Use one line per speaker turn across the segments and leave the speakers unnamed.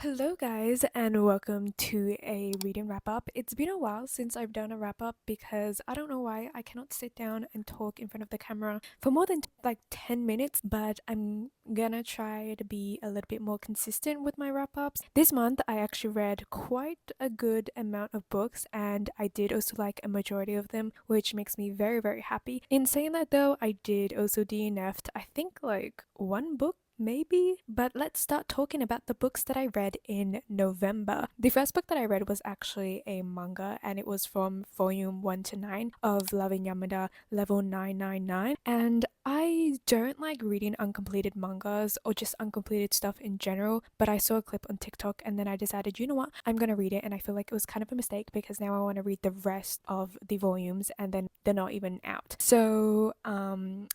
Hello, guys, and welcome to a reading wrap up. It's been a while since I've done a wrap up because I don't know why I cannot sit down and talk in front of the camera for more than like 10 minutes, but I'm gonna try to be a little bit more consistent with my wrap ups. This month, I actually read quite a good amount of books, and I did also like a majority of them, which makes me very, very happy. In saying that, though, I did also DNF'd, I think, like one book maybe. But let's start talking about the books that I read in November. The first book that I read was actually a manga, and it was from volume 1 to 9 of Loving Yamada level 999. And I don't like reading uncompleted mangas or just uncompleted stuff in general, but I saw a clip on TikTok and then I decided, you know what, I'm gonna read it. And I feel like it was kind of a mistake because now I want to read the rest of the volumes and then they're not even out. So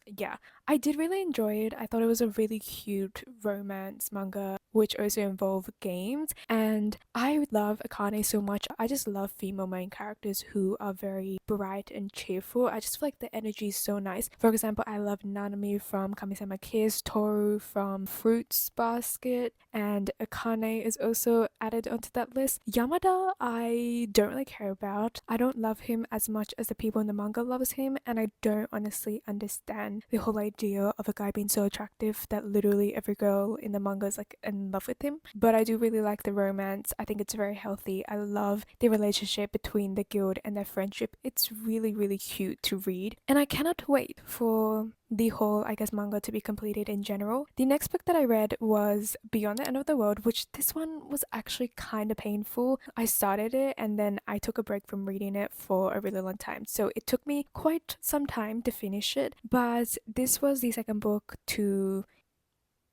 yeah, I did really enjoy it. I thought it was a really cute romance manga, which also involved games. And I love 𝐸𝐸 so much. I just love female main characters who are very bright and cheerful. I just feel like the energy is so nice. For example, I love Nanami from Kamisama Kiss, Toru from Fruits Basket, and 𝐸𝐸 is also added onto that list. Yamada, I don't really care about. I don't love him as much as the people in the manga loves him, and I don't honestly understand the whole idea of a guy being so attractive that literally every girl in the manga is like in love with him. But I do really like the romance. I think it's very healthy. I love the relationship between the guild and their friendship. It's really, really cute to read, and I cannot wait for the whole, I guess, manga to be completed in general. The next book that I read was Beyond the End of the World, which this one was actually kind of painful. I started it and then I took a break from reading it for a really long time. So it took me quite some time to finish it, but this was the second book to,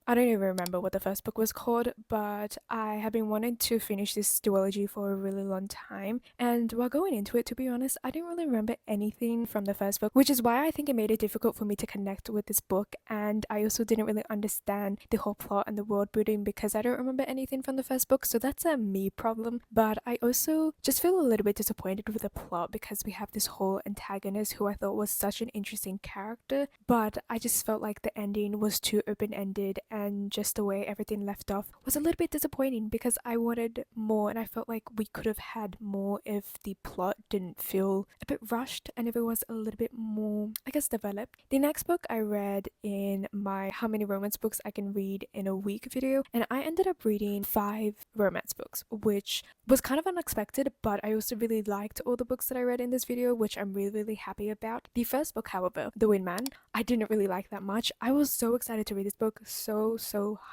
I don't even remember what the first book was called, but I have been wanting to finish this duology for a really long time. And while going into it, to be honest, I didn't really remember anything from the first book, which is why I think it made it difficult for me to connect with this book. And I also didn't really understand the whole plot and the world building because I don't remember anything from the first book. So that's a me problem. But I also just feel a little bit disappointed with the plot because we have this whole antagonist who I thought was such an interesting character, but I just felt like the ending was too open ended and just the way everything left off was a little bit disappointing because I wanted more and I felt like we could have had more if the plot didn't feel a bit rushed and if it was a little bit more, I guess, developed. The next book I read in my How Many Romance Books I Can Read in a Week video, and I ended up reading 5 romance books, which was kind of unexpected, but I also really liked all the books that I read in this video, which I'm really, really happy about. The first book, however, The Windman, I didn't really like that much. I was so excited to read this book, so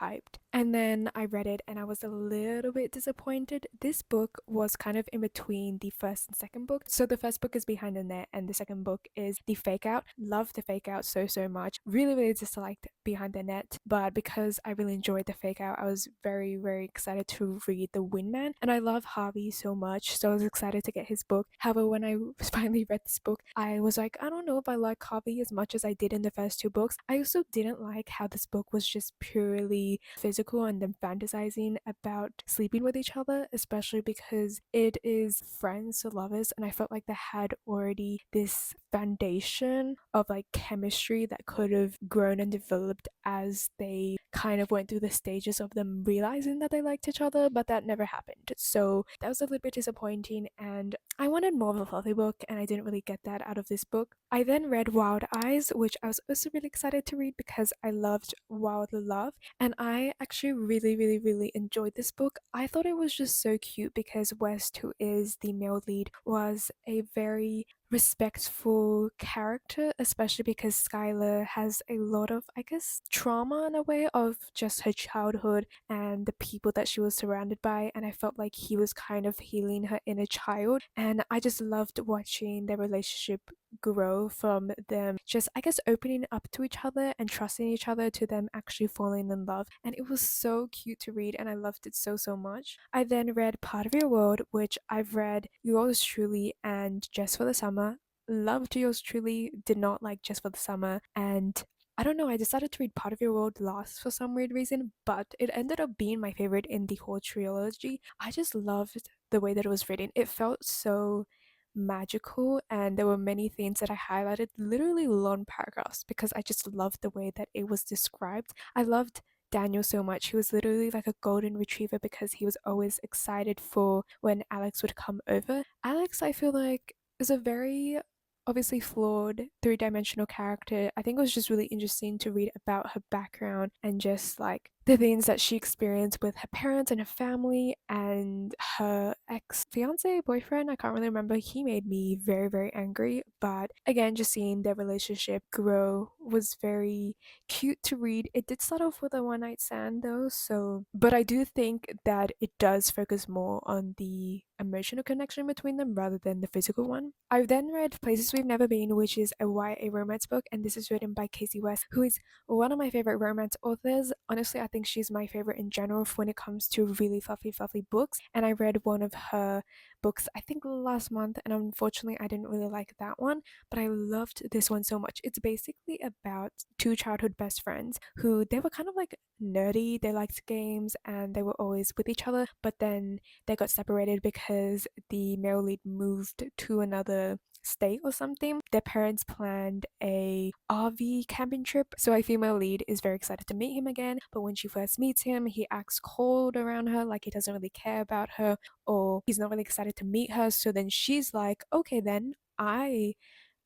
hyped. And then I read it and I was a little bit disappointed. This book was kind of in between the first and second book. So the first book is Behind the Net and the second book is The Fake Out. Love The Fake Out so much. Really, really disliked Behind the Net, but because I really enjoyed The Fake Out, I was very, very excited to read The Windman. And I love Harvey so much, so I was excited to get his book. However, when I finally read this book, I was like, I don't know if I like Harvey as much as I did in the first 2 books. I also didn't like how this book was just purely physical and then fantasizing about sleeping with each other, especially because it is friends to lovers, and I felt like they had already this foundation of like chemistry that could have grown and developed as they kind of went through the stages of them realizing that they liked each other, but that never happened. So that was a little bit disappointing, and I wanted more of a fluffy book, and I didn't really get that out of this book. I then read Wild Eyes, which I was also really excited to read because I loved Wild Love, and I actually really enjoyed this book. I thought it was just so cute because West, who is the male lead, was a very respectful character, especially because Skylar has a lot of, I guess, trauma in a way of just her childhood and the people that she was surrounded by, and I felt like he was kind of healing her inner child, and I just loved watching their relationship grow from them just, I guess, opening up to each other and trusting each other to them actually falling in love, and it was so cute to read and I loved it so much. I then read Part of Your World, which I've read Yours Truly and Just for the Summer. Loved Yours Truly, did not like Just for the Summer, and I don't know, I decided to read Part of Your World last for some weird reason, but it ended up being my favorite in the whole trilogy. I just loved the way that it was written. It felt so magical, and there were many things that I highlighted, literally long paragraphs, because I just loved the way that it was described. I loved Daniel so much. He was literally like a golden retriever because he was always excited for when Alex would come over. Alex, I feel like, is a very obviously flawed three-dimensional character. I think it was just really interesting to read about her background and just like the things that she experienced with her parents and her family and her ex-fiance boyfriend. I can't really remember. He made me very, very angry, but again, just seeing their relationship grow was very cute to read. It did start off with a one night stand though, so but I do think that it does focus more on the emotional connection between them rather than the physical one. I've then read Places We've Never Been, which is a YA romance book, and this is written by Casey West, who is one of my favorite romance authors. Honestly, I think she's my favorite in general when it comes to really fluffy, fluffy books. And I read one of her books, I think last month, and unfortunately, I didn't really like that one, but I loved this one so much. It's basically about two childhood best friends who they were kind of like nerdy, they liked games, and they were always with each other, but then they got separated because the male lead moved to another state or something. Their parents planned a RV camping trip, so our female lead is very excited to meet him again, but when she first meets him, he acts cold around her, like he doesn't really care about her, or he's not really excited to meet her. So then she's like, okay, then I'm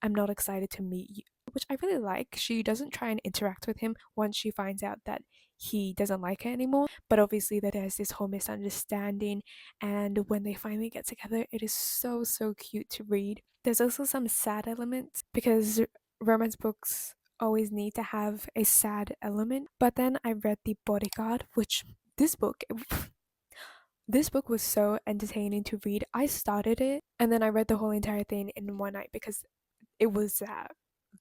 not excited to meet you, which I really like. She doesn't try and interact with him once she finds out that he doesn't like her anymore. But obviously, that there's this whole misunderstanding, and when they finally get together, it is so, so cute to read. There's also some sad elements because romance books always need to have a sad element. But then I read The Bodyguard, which this book. This book was so entertaining to read. I started it and then I read the whole entire thing in one night because it was that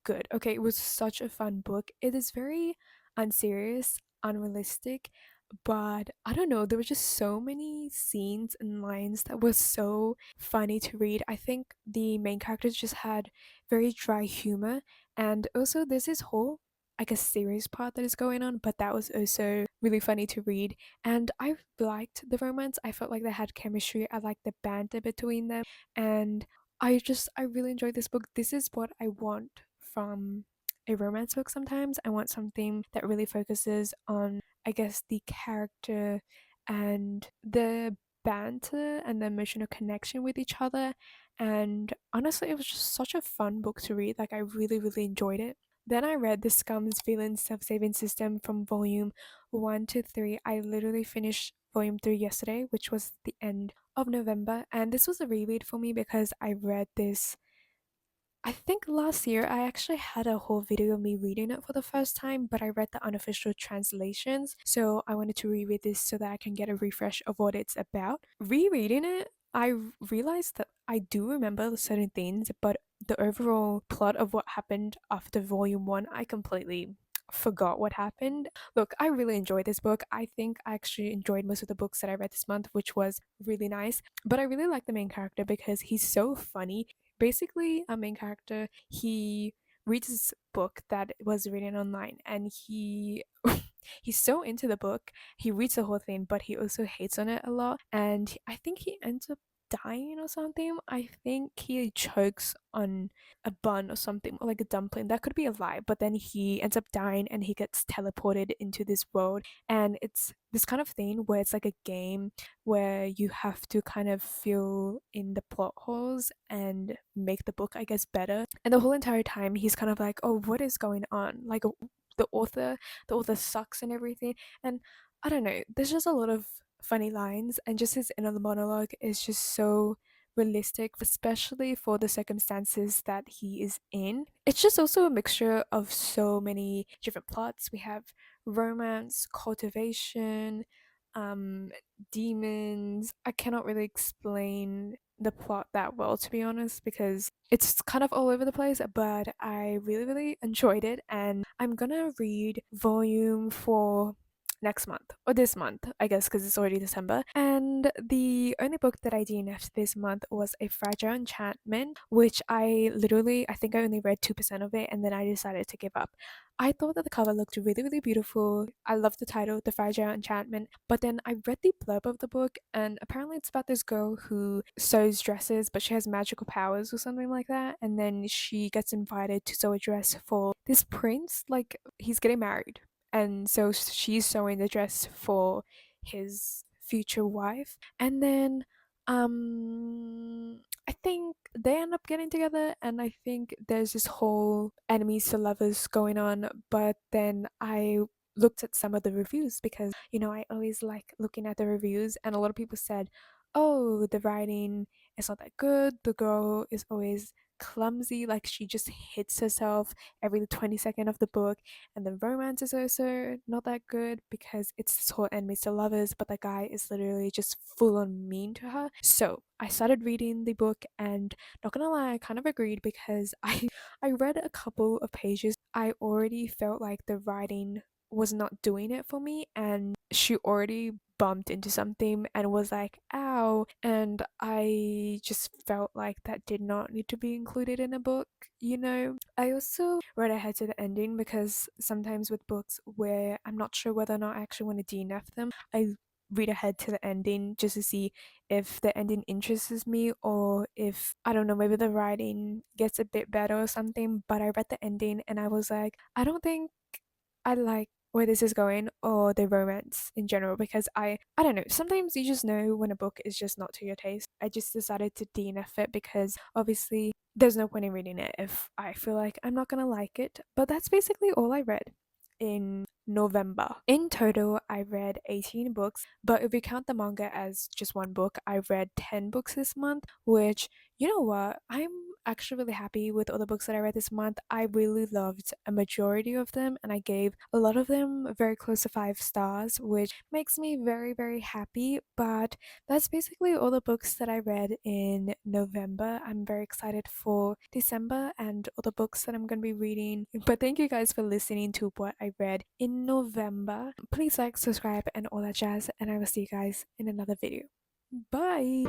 good. Okay, it was such a fun book. It is very unserious, unrealistic, but I don't know, there were just so many scenes and lines that were so funny to read. I think the main characters just had very dry humor, and also there's this whole like a serious part that is going on, but that was also really funny to read. And I liked the romance. I felt like they had chemistry. I liked the banter between them, and I really enjoyed this book. This is what I want from a romance book sometimes. I want something that really focuses on, I guess, the character and the banter and the emotional connection with each other. And honestly, it was just such a fun book to read. Like I really, really enjoyed it. Then I read The Scum's Villain Self-Saving System from volume 1 to 3. I literally finished volume 3 yesterday, which was the end of November, and this was a reread for me because I read this, I think last year. I actually had a whole video of me reading it for the first time, but I read the unofficial translations, so I wanted to reread this so that I can get a refresh of what it's about. Rereading it, I realized that I do remember certain things, but the overall plot of what happened after volume 1, I completely forgot what happened. Look, I really enjoyed this book. I think I actually enjoyed most of the books that I read this month, which was really nice. But I really like the main character because he's so funny. Basically, a main character, he reads this book that was written online, and he's so into the book. He reads the whole thing, but he also hates on it a lot, and I think he ends up dying or something. I think he chokes on a bun or something, or like a dumpling. That could be a lie, but then he ends up dying and he gets teleported into this world. And it's this kind of thing where it's like a game where you have to kind of fill in the plot holes and make the book, I guess, better. And the whole entire time he's kind of like, oh, what is going on? Like the author, the author sucks and everything. And I don't know, there's just a lot of funny lines, and just his inner monologue is just so realistic, especially for the circumstances that he is in. It's just also a mixture of so many different plots. We have romance, cultivation, um, demons. I cannot really explain the plot that well, to be honest, because it's kind of all over the place, but I really, really enjoyed it, and I'm gonna read volume 4 next month, or this month, I guess, because it's already December. And the only book that I DNF'd this month was A Fragile Enchantment, which I think I only read 2% of it, and then I decided to give up. I thought that the cover looked really, really beautiful. I love the title, The Fragile Enchantment. But then I read the blurb of the book, and apparently it's about this girl who sews dresses, but she has magical powers or something like that. And then she gets invited to sew a dress for this prince, like he's getting married. and so she's sewing the dress for his future wife. And then I think they end up getting together, and I think there's this whole enemies to lovers going on. But then I looked at some of the reviews because, I always like looking at the reviews, and a lot of people said, oh, the writing is not that good. The girl is always clumsy, like she just hits herself every 22nd of the book, and the romance is also not that good because it's this whole enemies to lovers, but the guy is literally just full on mean to her. So I started reading the book, and not gonna lie, I kind of agreed because I read a couple of pages. I already felt like the writing was not doing it for me, and she already bumped into something and was like, ow. And I just felt like that did not need to be included in a book, I also read ahead to the ending because sometimes with books where I'm not sure whether or not I actually want to DNF them, I read ahead to the ending just to see if the ending interests me, or if, I don't know, maybe the writing gets a bit better or something. But I read the ending and I was like, I don't think I like where this is going, or the romance in general, because I don't know, sometimes you just know when a book is just not to your taste. I just decided to DNF it because obviously there's no point in reading it if I feel like I'm not gonna like it. But that's basically all I read in November. In total, I read 18 books, but if we count the manga as just one book, I read 10 books this month, which, you know what, I'm actually really happy with all the books that I read this month. I really loved a majority of them, and I gave a lot of them very close to 5 stars, which makes me very, very happy. But that's basically all the books that I read in November. I'm very excited for December and all the books that I'm going to be reading. But thank you guys for listening to what I read in November. Please like, subscribe, and all that jazz, and I will see you guys in another video. Bye!